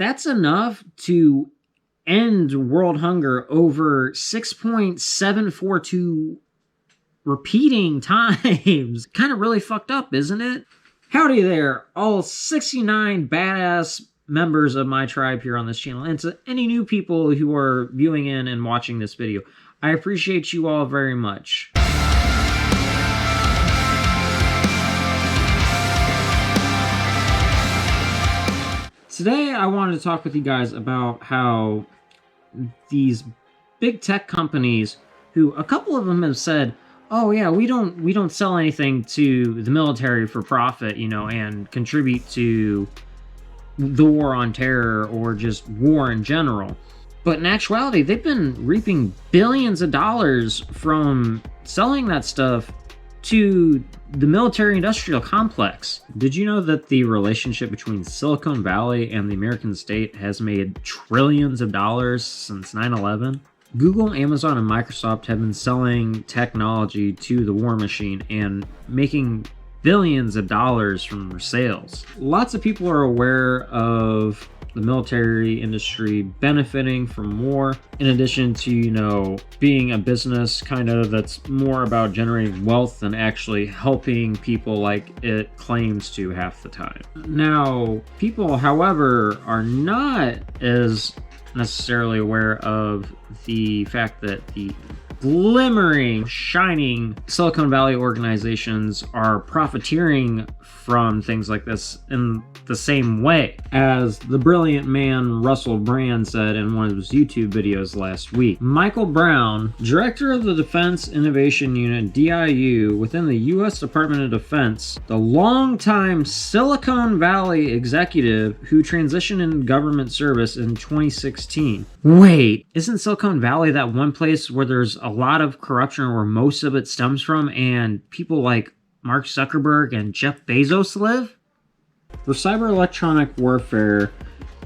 That's enough to end world hunger over 6.742 repeating times. Kind of really fucked up, isn't it? Howdy there, all 69 badass members of my tribe here on this channel, and to any new people who are viewing in and watching this video. I appreciate you all very much. Today I wanted to talk with you guys about how these big tech companies, who a couple of them have said, oh yeah, we don't sell anything to the military for profit, you know, and contribute to the war on terror or just war in general. But in actuality, they've been reaping billions of dollars from selling that stuff to the military-industrial complex. Did you know that the relationship between Silicon Valley and the American state has made trillions of dollars since 9/11? Google, Amazon, and Microsoft have been selling technology to the war machine and making billions of dollars from their sales. Lots of people are aware of the military industry benefiting from war, in addition to, you know, being a business kind of that's more about generating wealth than actually helping people like it claims to half the time. Now, people, however, are not as necessarily aware of the fact that the glimmering, shining Silicon Valley organizations are profiteering from things like this in the same way as the brilliant man Russell Brand said in one of his YouTube videos last week. Michael Brown, director of the Defense Innovation Unit, DIU, within the U.S. Department of Defense, the longtime Silicon Valley executive who transitioned into government service in 2016. Wait, isn't Silicon Valley that one place where there's a lot of corruption, or where most of it stems from, and people like Mark Zuckerberg and Jeff Bezos live? For cyber electronic warfare,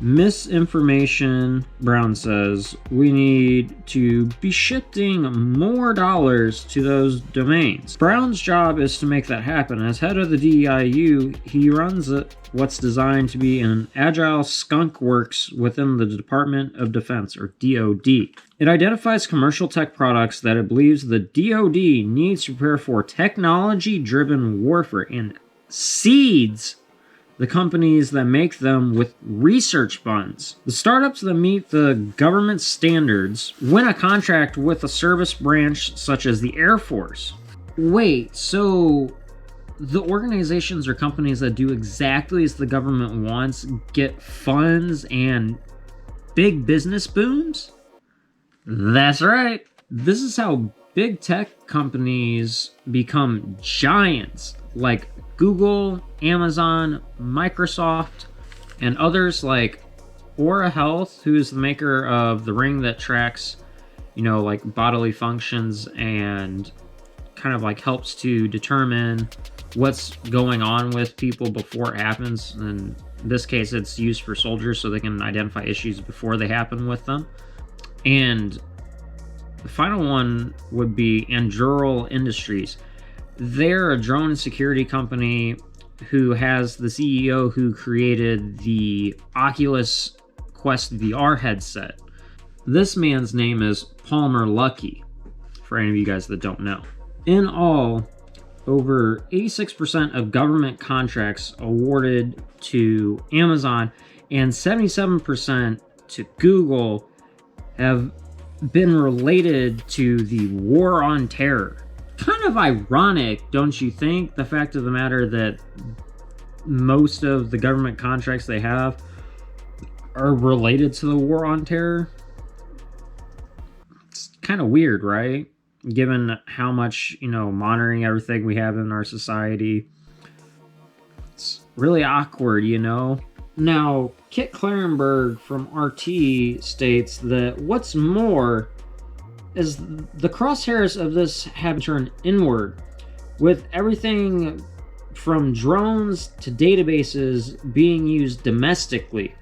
misinformation, Brown says, we need to be shifting more dollars to those domains. Brown's job is to make that happen. As head of the DEIU, he runs what's designed to be an agile skunk works within the Department of Defense, or DoD. It identifies commercial tech products that it believes the DoD needs to prepare for technology-driven warfare, and seeds the companies that make them with research funds. The startups that meet the government standards win a contract with a service branch such as the Air Force. Wait, so the organizations or companies that do exactly as the government wants get funds and big business booms? That's right. This is how big tech companies become giants, like Google, Amazon, Microsoft, and others like Aura Health, who is the maker of the ring that tracks, you know, like bodily functions and kind of like helps to determine what's going on with people before it happens. And in this case, it's used for soldiers so they can identify issues before they happen with them. And the final one would be Anduril Industries. They're a drone security company who has the CEO who created the Oculus Quest VR headset. This man's name is Palmer Luckey, for any of you guys that don't know. In all, over 86% of government contracts awarded to Amazon and 77% to Google have been related to the war on terror. Kind of ironic, don't you think, the fact of the matter that most of the government contracts they have are related to the war on terror? It's kind of weird, right? Given how much, you know, monitoring everything we have in our society. It's really awkward, you know? Now, Kit Clarenberg from RT states that what's more is the crosshairs of this have turned inward, with everything from drones to databases being used domestically.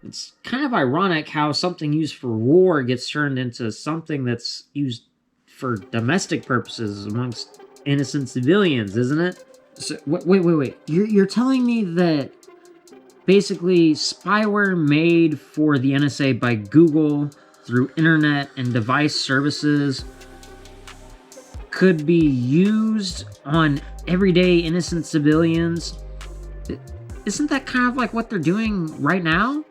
It's kind of ironic how something used for war gets turned into something that's used for domestic purposes amongst innocent civilians, isn't it? So, wait. You're telling me that Basically, spyware made for the NSA by Google through internet and device services could be used on everyday innocent civilians. Isn't that kind of like what they're doing right now?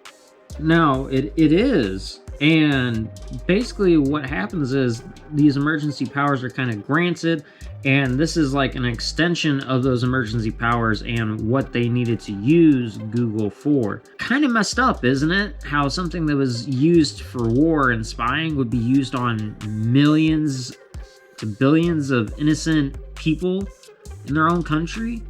No, it is. And basically what happens is these emergency powers are kind of granted, and this is like an extension of those emergency powers and what they needed to use Google for. Kind of messed up, isn't it? How something that was used for war and spying would be used on millions to billions of innocent people in their own country.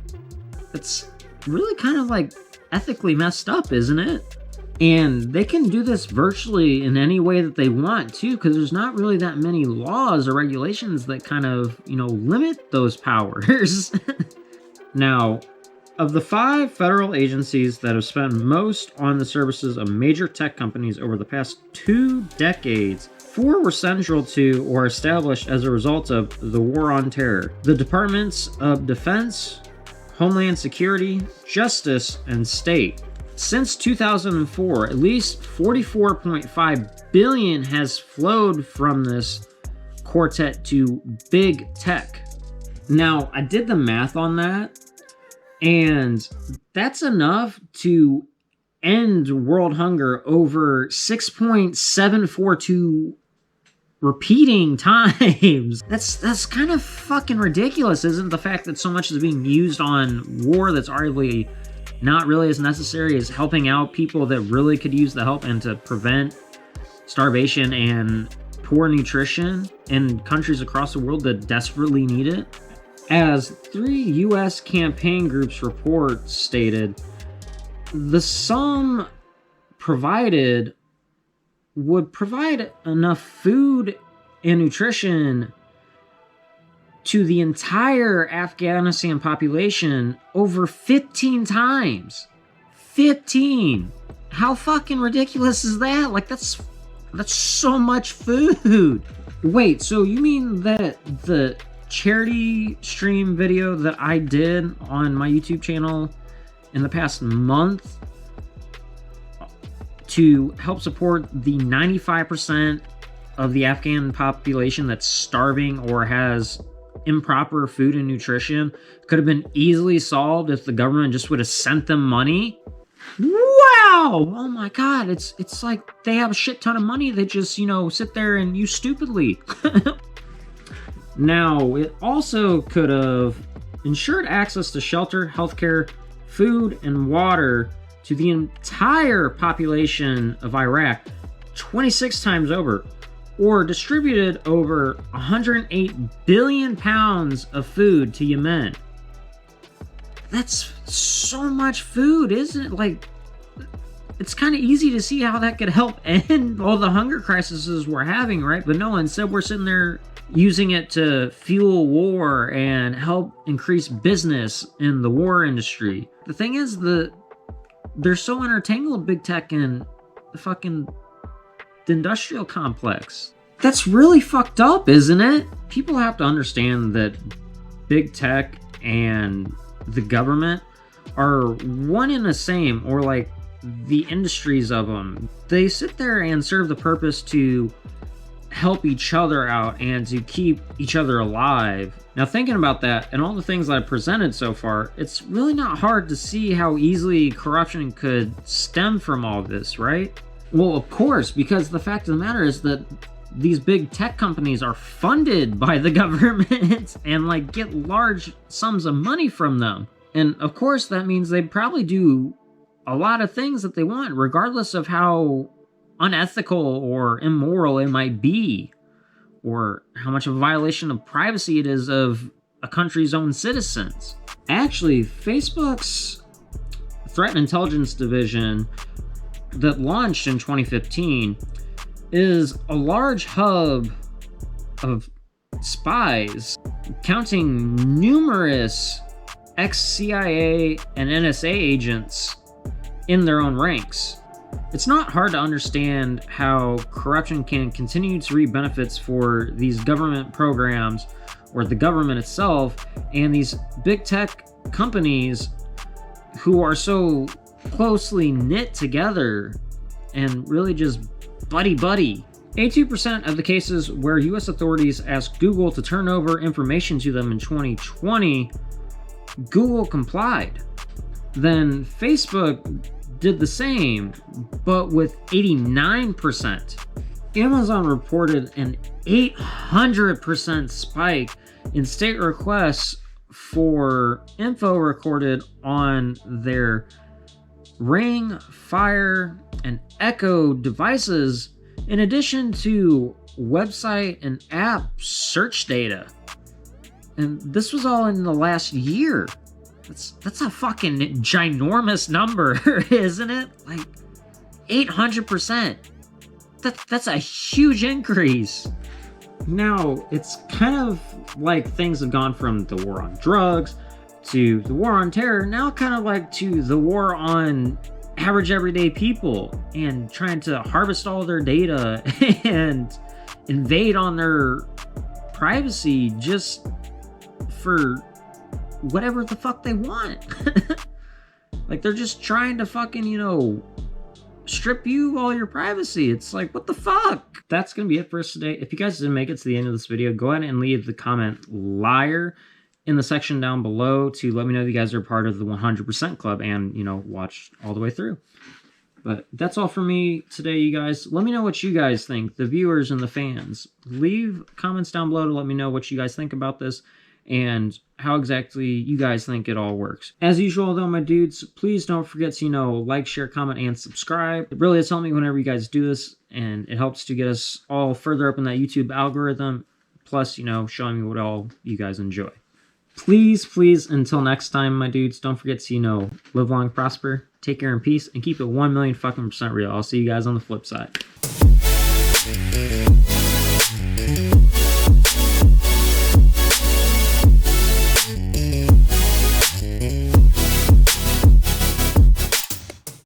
That's really kind of like ethically messed up, isn't it? And they can do this virtually in any way that they want too, because there's not really that many laws or regulations that kind of, limit those powers. Now, of the 5 federal agencies that have spent most on the services of major tech companies over the past 2 decades, 4 were central to or established as a result of the War on Terror: the Departments of Defense, Homeland Security, Justice, and State. Since 2004, at least $44.5 billion has flowed from this quartet to big tech. Now, I did the math on that, and that's enough to end world hunger over 6.742 repeating times. That's kind of fucking ridiculous, isn't the fact that so much is being used on war that's arguably not really as necessary as helping out people that really could use the help and to prevent starvation and poor nutrition in countries across the world that desperately need it. As 3 U.S. campaign groups report stated, the sum provided would provide enough food and nutrition to the entire Afghanistan population over 15 times. 15! How fucking ridiculous is that? Like, that's so much food. Wait, so you mean that the charity stream video that I did on my YouTube channel in the past month to help support the 95% of the Afghan population that's starving or has improper food and nutrition could have been easily solved if the government just would have sent them money? Wow! Oh my god, it's like they have a shit ton of money they just, sit there and use stupidly. Now, it also could have ensured access to shelter, healthcare, food, and water to the entire population of Iraq 26 times over, or distributed over 108 billion pounds of food to Yemen. That's so much food, isn't it? Like, it's kind of easy to see how that could help end all the hunger crises we're having, right? But no, instead we're sitting there using it to fuel war and help increase business in the war industry. The thing is that they're so intertangled, big tech and the industrial complex. That's really fucked up, isn't it? People have to understand that big tech and the government are one and the same, or like the industries of them. They sit there and serve the purpose to help each other out and to keep each other alive. Now, thinking about that and all the things that I presented so far, it's really not hard to see how easily corruption could stem from all this, right? Well, of course, because the fact of the matter is that these big tech companies are funded by the government and get large sums of money from them. And of course, that means they probably do a lot of things that they want, regardless of how unethical or immoral it might be, or how much of a violation of privacy it is of a country's own citizens. Actually, Facebook's Threat Intelligence Division that launched in 2015 is a large hub of spies, counting numerous ex-CIA and NSA agents in their own ranks. It's not hard to understand how corruption can continue to reap benefits for these government programs or the government itself and these big tech companies who are so closely knit together and really just buddy-buddy. 82% of the cases where US authorities asked Google to turn over information to them in 2020, Google complied. Then Facebook did the same, but with 89%. Amazon reported an 800% spike in state requests for info recorded on their Ring, Fire, and Echo devices, in addition to website and app search data. And this was all in the last year. That's a fucking ginormous number, isn't it? Like 800%. That's a huge increase. Now, it's kind of like things have gone from the war on drugs to the war on terror, now kind of like to the war on average everyday people and trying to harvest all their data and invade on their privacy just for whatever the fuck they want. Like, they're just trying to fucking, strip you all your privacy. It's like, what the fuck? That's gonna be it for us today. If you guys didn't make it to the end of this video, go ahead and leave the comment liar in the section down below to let me know that you guys are part of the 100% club and, watch all the way through. But that's all for me today, you guys. Let me know what you guys think, the viewers and the fans. Leave comments down below to let me know what you guys think about this and how exactly you guys think it all works. As usual, though, my dudes, please don't forget to, like, share, comment, and subscribe. It really is helping me whenever you guys do this, and it helps to get us all further up in that YouTube algorithm, plus, showing me what all you guys enjoy. Please, until next time, my dudes, don't forget to, live long, prosper, take care and peace, and keep it 1,000,000% real. I'll see you guys on the flip side.